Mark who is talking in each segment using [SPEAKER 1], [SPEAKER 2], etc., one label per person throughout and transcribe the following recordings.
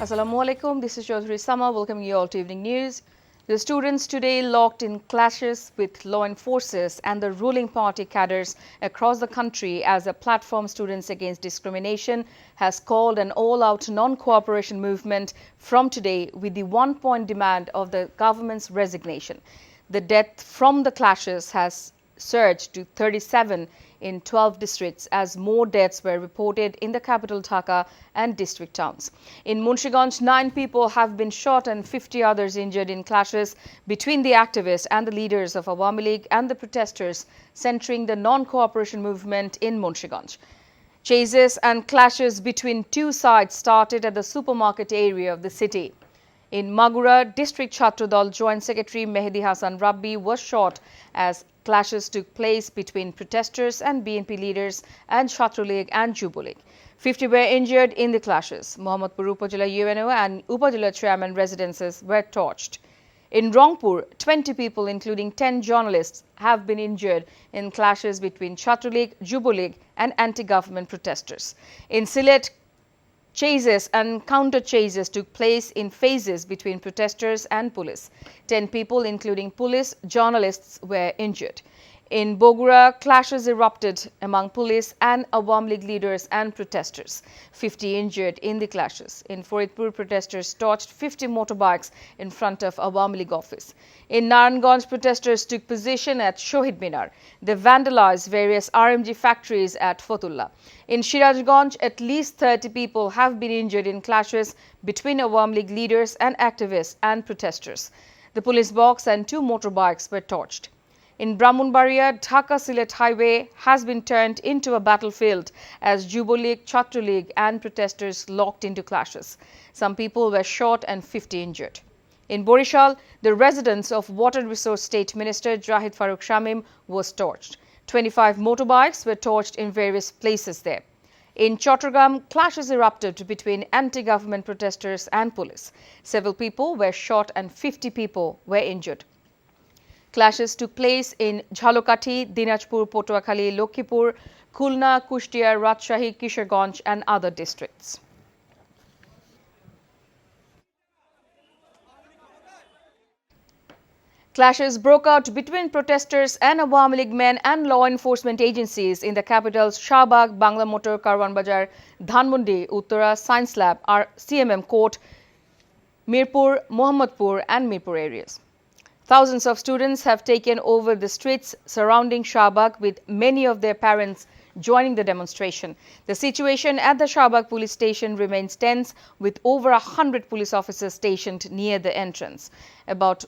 [SPEAKER 1] Assalamualaikum. This is Chaudhry Sama welcoming you all to Evening News. The students today locked in clashes with law enforcers and the ruling party cadres across the country as a platform Students Against Discrimination has called an all-out non-cooperation movement from today with the one-point demand of the government's resignation. The death from the clashes has surged to 37 in 12 districts as more deaths were reported in the capital Dhaka and district towns. In Munshiganj, 9 people have been shot and 50 others injured in clashes between the activists and the leaders of Awami League and the protesters centering the non-cooperation movement in Munshiganj. Chases and clashes between two sides started at the supermarket area of the city. In Magura, District Chhatra Dal Joint Secretary Mehdi Hassan Rabbi was shot as clashes took place between protesters and BNP leaders and Chhatra League and Jubo League. 50 were injured in the clashes. Mohammad Upazila UNO and Upazila chairman residences were torched. In Rangpur, 20 people including 10 journalists have been injured in clashes between Chhatra League, Jubo League and anti-government protesters. In Sylhet, chases and counter-chases took place in phases between protesters and police. 10 people, including police, journalists, were injured. In Bogura, clashes erupted among police and Awami League leaders and protesters. 50 injured in the clashes. In Faridpur, protesters torched 50 motorbikes in front of Awami League office. In Naranganj, protesters took position at Shohid Minar. They vandalized various RMG factories at Fatullah. In Shirajganj, at least 30 people have been injured in clashes between Awami League leaders and activists and protesters. The police box and 2 motorbikes were torched. In Brahmanbaria, Dhaka-Sylhet highway has been turned into a battlefield as Jubo League, Chhatra League and protesters locked into clashes. Some people were shot and 50 injured. In Borishal, the residence of Water Resource State Minister Jahid Farooq Shamim was torched. 25 motorbikes were torched in various places there. In Chattogram, clashes erupted between anti-government protesters and police. Several people were shot and 50 people were injured. Clashes took place in Jhalokati, Dinajpur, Potuakhali, Lokhipur, Khulna, Kushtia, Rajshahi, Kisharganj and other districts. Clashes broke out between protesters and Awami League men and law enforcement agencies in the capitals Shahbag, Bangla Motor, Karwan Bazar, Dhanmondi, Uttara, Science Lab, CMM Court, Mirpur, Mohammadpur and Mirpur areas. Thousands of students have taken over the streets surrounding Shahbag with many of their parents joining the demonstration. The situation at the Shahbag police station remains tense with over 100 police officers stationed near the entrance. About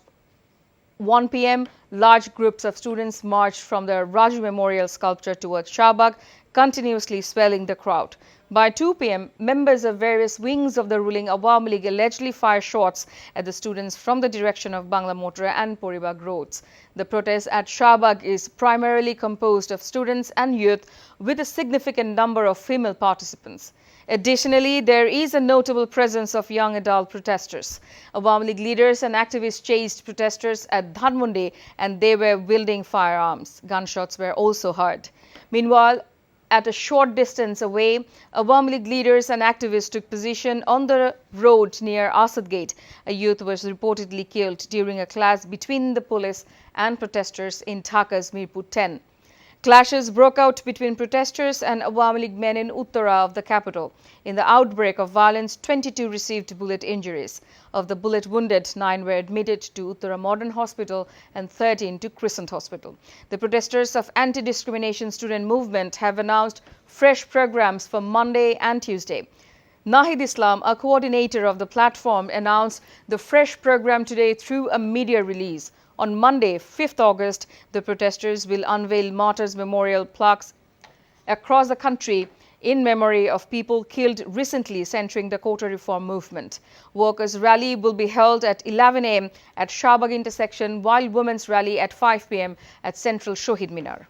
[SPEAKER 1] 1 p.m., large groups of students marched from the Raju Memorial sculpture towards Shahbag, continuously swelling the crowd. By 2 p.m., members of various wings of the ruling Awami League allegedly fired shots at the students from the direction of Bangla Motor and Poribag roads. The protest at Shahbag is primarily composed of students and youth with a significant number of female participants. Additionally, there is a notable presence of young adult protesters. Awami League leaders and activists chased protesters at Dhanmondi and they were wielding firearms. Gunshots were also heard. Meanwhile, at a short distance away, Awami League leaders and activists took position on the road near Asad Gate. A youth was reportedly killed during a clash between the police and protesters in Dhaka's Mirpur 10. Clashes broke out between protesters and Awami League men in Uttara of the capital. In the outbreak of violence, 22 received bullet injuries. Of the bullet wounded, 9 were admitted to Uttara Modern Hospital and 13 to Crescent Hospital. The protesters of anti-discrimination student movement have announced fresh programs for Monday and Tuesday. Nahid Islam, a coordinator of the platform, announced the fresh program today through a media release. On Monday, 5th August, the protesters will unveil martyrs' memorial plaques across the country in memory of people killed recently centering the quota reform movement. Workers' rally will be held at 11 a.m. at Shahbag intersection, while women's rally at 5 p.m. at Central Shohid Minar.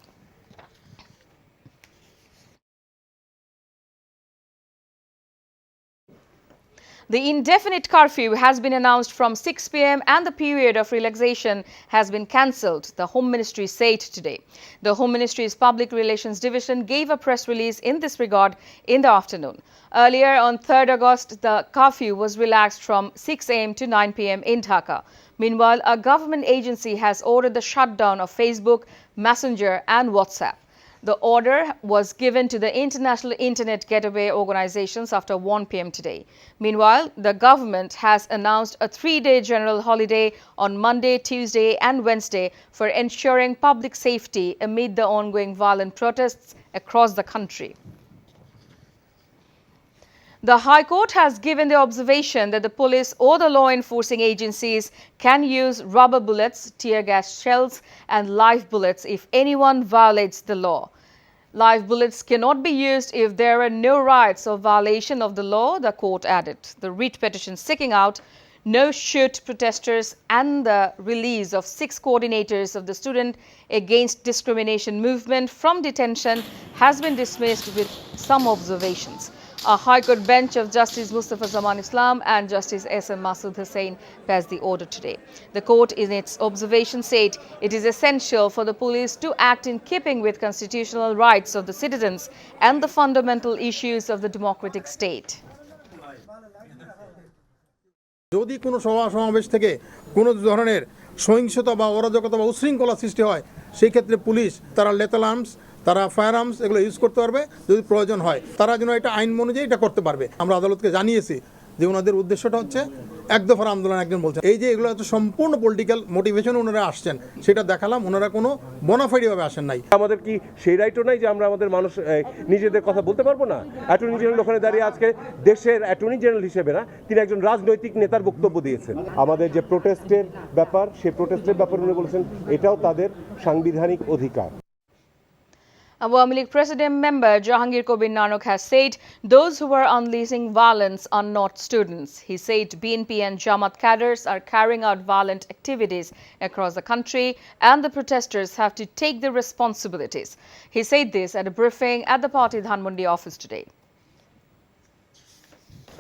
[SPEAKER 1] The indefinite curfew has been announced from 6 p.m. and the period of relaxation has been cancelled, the Home Ministry said today. The Home Ministry's Public Relations Division gave a press release in this regard in the afternoon. Earlier on 3rd August, the curfew was relaxed from 6 a.m. to 9 p.m. in Dhaka. Meanwhile, a government agency has ordered the shutdown of Facebook, Messenger and WhatsApp. The order was given to the International Internet Gateway organizations after 1 p.m. today. Meanwhile, the government has announced a 3-day general holiday on Monday, Tuesday and Wednesday for ensuring public safety amid the ongoing violent protests across the country. The High Court has given the observation that the police or the law enforcing agencies can use rubber bullets, tear gas shells and live bullets if anyone violates the law. Live bullets cannot be used if there are no rights or violation of the law, the court added. The writ petition seeking out no-shoot protesters and the release of 6 coordinators of the Student Against Discrimination movement from detention has been dismissed with some observations. A High Court bench of Justice Mustafa Zaman Islam and Justice S.M. Masood Hussain passed the order today. The court in its observation said it is essential for the police to act in keeping with constitutional rights of the citizens and the fundamental issues of the democratic state.
[SPEAKER 2] যদি কোনো সভা সমাবেশ থেকে কোনো ধরনের সহিংসতা বা অরাজকতা বা উশৃঙ্খলা সৃষ্টি হয় সেই ক্ষেত্রে পুলিশ তারা লেথাল আর্মস তারা ফায়ার আর্মস এগুলো ইউজ করতে পারবে যদি প্রয়োজন হয় তারা যেন এটা আইন অনুযায়ী এটা করতে পারবে আমরা আদালতকে জানিয়েছি যে ওনাদের উদ্দেশ্যটা হচ্ছে এক দফার আন্দোলন একজন বলছেন এই যে এগুলো হচ্ছে সম্পূর্ণ পলিটিক্যাল মোটিভেশন ওনারা আসছেন সেটা দেখালাম ওনারা কোনো বোনাফাইডভাবে আসেন নাই
[SPEAKER 3] আমাদের কি সেই রাইটও নাই যে আমরা আমাদের মানুষ নিজেদের কথা বলতে পারবো না অ্যাটর্নি জেনারেল ওখানে দাঁড়িয়ে আজকে দেশের অ্যাটর্নি জেনারেল হিসেবে না তিনি একজন রাজনৈতিক নেতার বক্তব্য দিয়েছেন আমাদের যে প্রোটেস্টের ব্যাপার সেই প্রোটেস্টের ব্যাপারে উনি বলেছেন এটাও তাদের সাংবিধানিক অধিকার
[SPEAKER 1] Awami League President member Jahangir Kobir Nanok has said those who are unleashing violence are not students. He said BNP and Jamaat cadres are carrying out violent activities across the country and the protesters have to take their responsibilities. He said this at a briefing at the party Dhanmondi office today.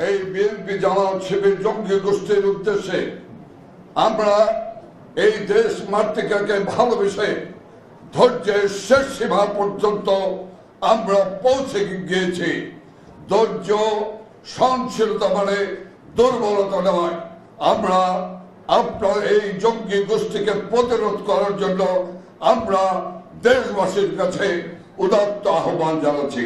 [SPEAKER 4] এই BNP Jamaat Shibir জঙ্গি গোষ্ঠীর উদ্দেশ্যে আমরা এই দেশ মাতৃকাকে ভালোবেসে ধৈর্যের শেষ সীমা পর্যন্ত আমরা পৌঁছে গিয়েছি ধৈর্য সহনশীলতা মানে দুর্বলতা নয় আমরা আপনার এই জঙ্গি গোষ্ঠীকে প্রতিরোধ করার জন্য আমরা দেশবাসীর কাছে উদাত্ত আহ্বান জানাচ্ছি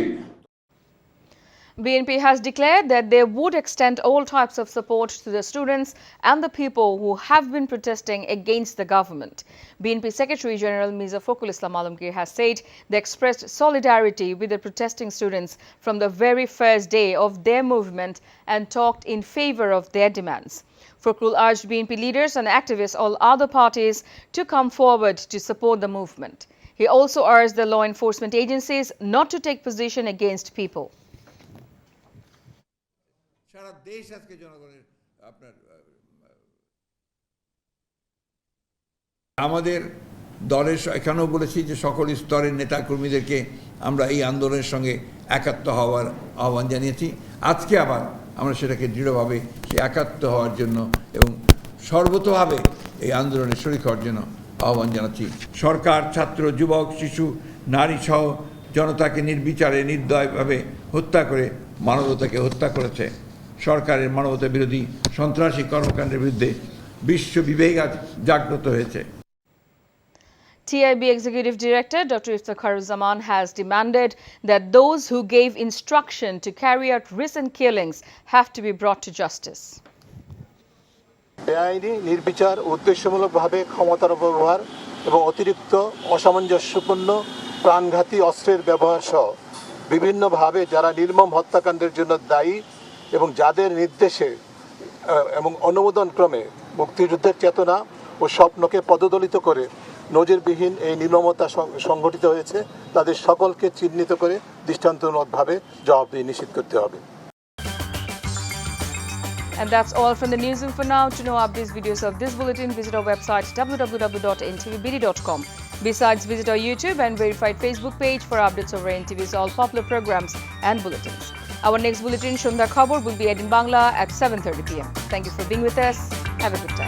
[SPEAKER 1] BNP has declared that they would extend all types of support to the students and the people who have been protesting against the government. BNP Secretary General Mirza Fakhrul Islam Alamgir has said they expressed solidarity with the protesting students from the very first day of their movement and talked in favor of their demands. Fakhrul urged BNP leaders and activists all other parties to come forward to support the movement. He also urged the law enforcement agencies not to take position against people.
[SPEAKER 5] সারা দেশ আজকে জনগণের আপনার আমাদের দলের এখানেও বলেছি যে সকল স্তরের নেতাকর্মীদেরকে আমরা এই আন্দোলনের সঙ্গে একাত্ম হওয়ার আহ্বান জানিয়েছি আজকে আবার আমরা সেটাকে দৃঢ়ভাবে সেই একাত্ম হওয়ার জন্য এবং সর্বতোভাবে এই আন্দোলনের শরিক হওয়ার জন্য আহ্বান জানাচ্ছি সরকার ছাত্র যুবক শিশু নারী সহ জনতাকে নির্বিচারে নির্দয়ভাবে হত্যা করে মানবতাকে হত্যা করেছে সরকারের মানবতা বিরোধী সন্ত্রাসী কর্মকাণ্ডের বিরুদ্ধে বিশ্ব বিবেক আজ জাগ্রত হয়েছে
[SPEAKER 1] TIB Executive Director Dr. Iftikharuzzzaman has demanded that those who gave instruction to carry out recent killings have to be brought to justice.
[SPEAKER 6] বেআইনি নির্বিচার উদ্দেশ্যমূলকভাবে ক্ষমতার অপব্যবহার এবং অতিরিক্ত অসামঞ্জস্যপূর্ণ প্রাণঘাতী অস্ত্রের ব্যবহার সহ বিভিন্নভাবে যারা নির্মম হত্যাকাণ্ডের জন্য দায়ী এবং যাদের নির্দেশে এবং অনুমোদন ক্রমে মুক্তিযুদ্ধের চেতনা ও স্বপ্নকে পদদলিত করে নজিরবিহীন এই নির্মমতা সংঘটিত হয়েছে তাদের সকলকে চিহ্নিত করে দৃষ্টান্তমূলকভাবে জবাবদিহি নিশ্চিত করতে হবে
[SPEAKER 1] And that's all from the newsroom for now. To know updates videos of this bulletin, visit our website www.ntvbd.com. Besides, visit our YouTube and verified Facebook page for updates over NTV's all popular programs and bulletins. Our next bulletin, Shondhar Khabor, will be aired in Bangla at 7:30 p.m. Thank you for being with us. Have a good time.